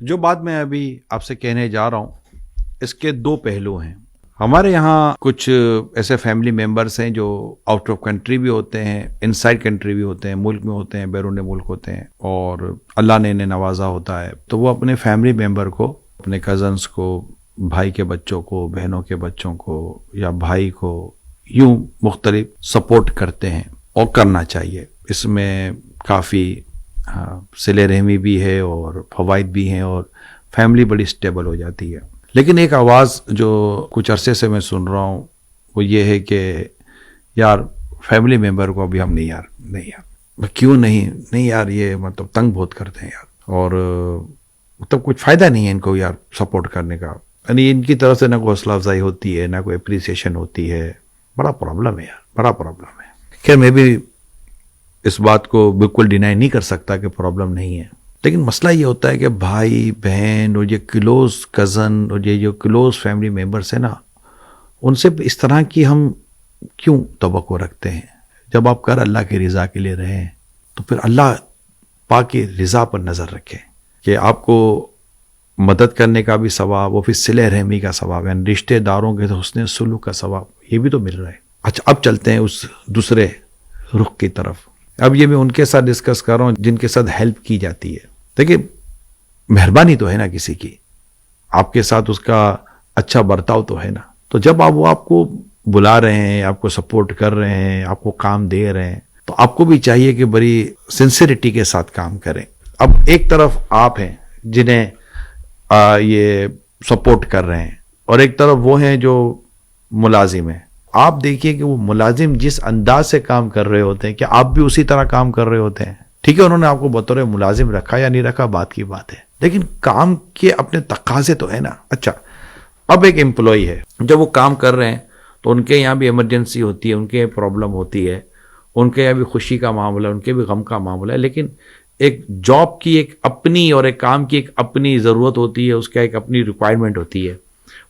جو بات میں ابھی آپ سے کہنے جا رہا ہوں اس کے دو پہلو ہیں. ہمارے یہاں کچھ ایسے فیملی ممبرس ہیں جو آؤٹ آف کنٹری بھی ہوتے ہیں، ان سائڈ کنٹری بھی ہوتے ہیں، ملک میں ہوتے ہیں، بیرون ملک ہوتے ہیں، اور اللہ نے انہیں نوازا ہوتا ہے تو وہ اپنے فیملی ممبر کو، اپنے کزنس کو، بھائی کے بچوں کو، بہنوں کے بچوں کو یا بھائی کو یوں مختلف سپورٹ کرتے ہیں، اور کرنا چاہیے. اس میں کافی صلہ رحمی بھی ہے اور فوائد بھی ہیں، اور فیملی بڑی سٹیبل ہو جاتی ہے. لیکن ایک آواز جو کچھ عرصے سے میں سن رہا ہوں وہ یہ ہے کہ یار فیملی ممبر کو ابھی ہم نہیں یار کیوں نہیں یار، یہ مطلب تنگ بہت کرتے ہیں یار، اور مطلب کچھ فائدہ نہیں ہے ان کو یار سپورٹ کرنے کا. یعنی ان کی طرف سے نہ کوئی حوصلہ افزائی ہوتی ہے، نہ کوئی اپریسیشن ہوتی ہے. بڑا پرابلم ہے یار، بڑا پرابلم ہے. خیر میں بھی اس بات کو بالکل ڈینائی نہیں کر سکتا کہ پرابلم نہیں ہے، لیکن مسئلہ یہ ہوتا ہے کہ بھائی بہن اور یہ کلوز کزن اور یہ جو کلوز فیملی ممبرس ہیں نا، ان سے اس طرح کی ہم کیوں توقع رکھتے ہیں؟ جب آپ کر اللہ کی رضا کے لیے رہیں تو پھر اللہ پاک کی رضا پر نظر رکھیں کہ آپ کو مدد کرنے کا بھی ثواب، وہ پھر صلہ رحمی کا ثواب، یعنی رشتہ داروں کے حسن سلوک کا ثواب یہ بھی تو مل رہا ہے. اچھا اب چلتے ہیں اس دوسرے رخ کی طرف. اب یہ میں ان کے ساتھ ڈسکس کر رہا ہوں جن کے ساتھ ہیلپ کی جاتی ہے. دیکھیں مہربانی تو ہے نا کسی کی، آپ کے ساتھ اس کا اچھا برتاؤ تو ہے نا. تو جب وہ آپ کو بلا رہے ہیں، آپ کو سپورٹ کر رہے ہیں، آپ کو کام دے رہے ہیں، تو آپ کو بھی چاہیے کہ بڑی سنسیریٹی کے ساتھ کام کریں. اب ایک طرف آپ ہیں جنہیں یہ سپورٹ کر رہے ہیں، اور ایک طرف وہ ہیں جو ملازم ہیں. آپ دیکھیے کہ وہ ملازم جس انداز سے کام کر رہے ہوتے ہیں کہ آپ بھی اسی طرح کام کر رہے ہوتے ہیں. ٹھیک ہے انہوں نے آپ کو بطور ملازم رکھا یا نہیں رکھا بات کی بات ہے، لیکن کام کے اپنے تقاضے تو ہے نا. اچھا اب ایک امپلائی ہے، جب وہ کام کر رہے ہیں تو ان کے یہاں بھی ایمرجنسی ہوتی ہے، ان کے پرابلم ہوتی ہے، ان کے یہاں بھی خوشی کا معاملہ ہے، ان کے بھی غم کا معاملہ ہے. لیکن ایک جاب کی ایک اپنی اور ایک کام کی ایک اپنی ضرورت ہوتی ہے، اس کا ایک اپنی ریکوائرمنٹ ہوتی ہے،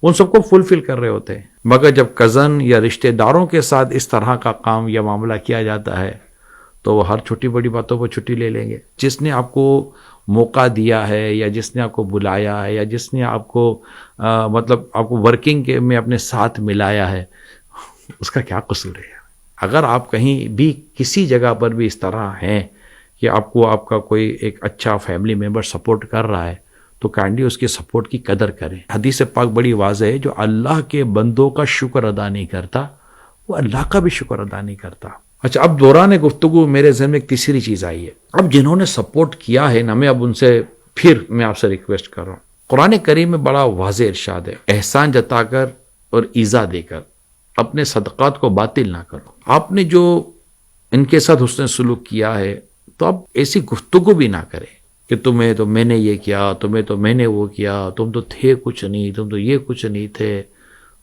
ان سب کو فلفل کر رہے ہوتے ہیں. مگر جب کزن یا رشتہ داروں کے ساتھ اس طرح کا کام یا معاملہ کیا جاتا ہے تو وہ ہر چھوٹی بڑی باتوں پر چھٹی لے لیں گے. جس نے آپ کو موقع دیا ہے یا جس نے آپ کو بلایا ہے یا جس نے آپ کو مطلب آپ کو ورکنگ میں اپنے ساتھ ملایا ہے، اس کا کیا قصور ہے؟ اگر آپ کہیں بھی کسی جگہ پر بھی اس طرح ہیں کہ آپ کو آپ کا کوئی ایک اچھا فیملی ممبر سپورٹ کر رہا ہے تو کائنڈلی اس کے سپورٹ کی قدر کریں. حدیث پاک بڑی واضح ہے، جو اللہ کے بندوں کا شکر ادا نہیں کرتا وہ اللہ کا بھی شکر ادا نہیں کرتا. اچھا اب دوران گفتگو میرے ذہن میں ایک تیسری چیز آئی ہے. اب جنہوں نے سپورٹ کیا ہے نا، میں اب ان سے پھر میں آپ سے ریکویسٹ کر رہا ہوں. قرآن کریم میں بڑا واضح ارشاد ہے، احسان جتا کر اور ایذا دے کر اپنے صدقات کو باطل نہ کرو. آپ نے جو ان کے ساتھ حسن سلوک کیا ہے تو اب ایسی گفتگو بھی نہ کریں کہ تمہیں تو میں نے یہ کیا، تمہیں تو میں نے وہ کیا، تم تو تھے کچھ نہیں، تم تو یہ کچھ نہیں تھے،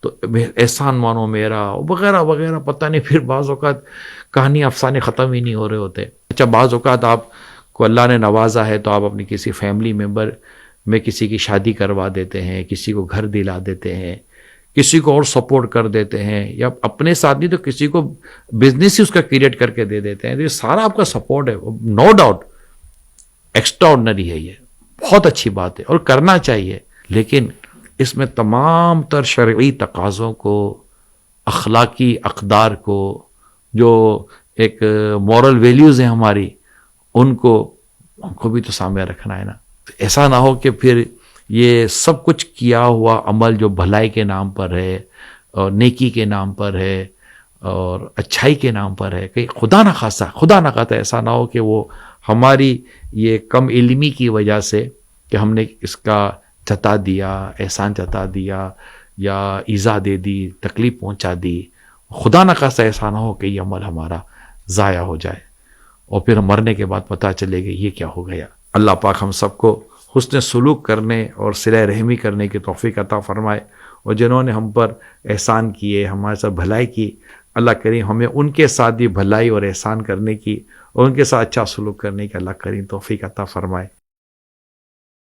تو احسان مانو میرا وغیرہ وغیرہ. پتہ نہیں پھر بعض اوقات کہانی افسانے ختم ہی نہیں ہو رہے ہوتے. اچھا بعض اوقات آپ کو اللہ نے نوازا ہے تو آپ اپنی کسی فیملی ممبر میں کسی کی شادی کروا دیتے ہیں، کسی کو گھر دلا دیتے ہیں، کسی کو اور سپورٹ کر دیتے ہیں، یا اپنے ساتھ نہیں تو کسی کو بزنس ہی اس کا کریٹ کر کے دے دیتے ہیں. تو یہ سارا آپ کا سپورٹ ہے، نو ڈاؤٹ ایکسٹرا آرڈنری ہے، یہ بہت اچھی بات ہے اور کرنا چاہیے. لیکن اس میں تمام تر شرعی تقاضوں کو، اخلاقی اقدار کو، جو ایک مورل ویلیوز ہیں ہماری، ان کو بھی تو سامنے رکھنا ہے نا. ایسا نہ ہو کہ پھر یہ سب کچھ کیا ہوا عمل جو بھلائی کے نام پر ہے اور نیکی کے نام پر ہے اور اچھائی کے نام پر ہے، کہ خدا نہ خواستہ ایسا نہ ہو کہ وہ ہماری یہ کم علمی کی وجہ سے کہ ہم نے اس کا جتا دیا، احسان جتا دیا یا ایذا دے دی، تکلیف پہنچا دی، خدا نہ خواستہ ایسا نہ ہو کہ یہ عمل ہمارا ضائع ہو جائے اور پھر مرنے کے بعد پتہ چلے گا یہ کیا ہو گیا. اللہ پاک ہم سب کو حسن سلوک کرنے اور صلہ رحمی کرنے کی توفیق عطا فرمائے، اور جنہوں نے ہم پر احسان کیے، ہمارے ساتھ بھلائی کی، اللہ کریم ہمیں ان کے ساتھ بھی بھلائی اور احسان کرنے کی اور ان کے ساتھ اچھا سلوک کرنے کی اللہ کریم توفیق عطا فرمائے.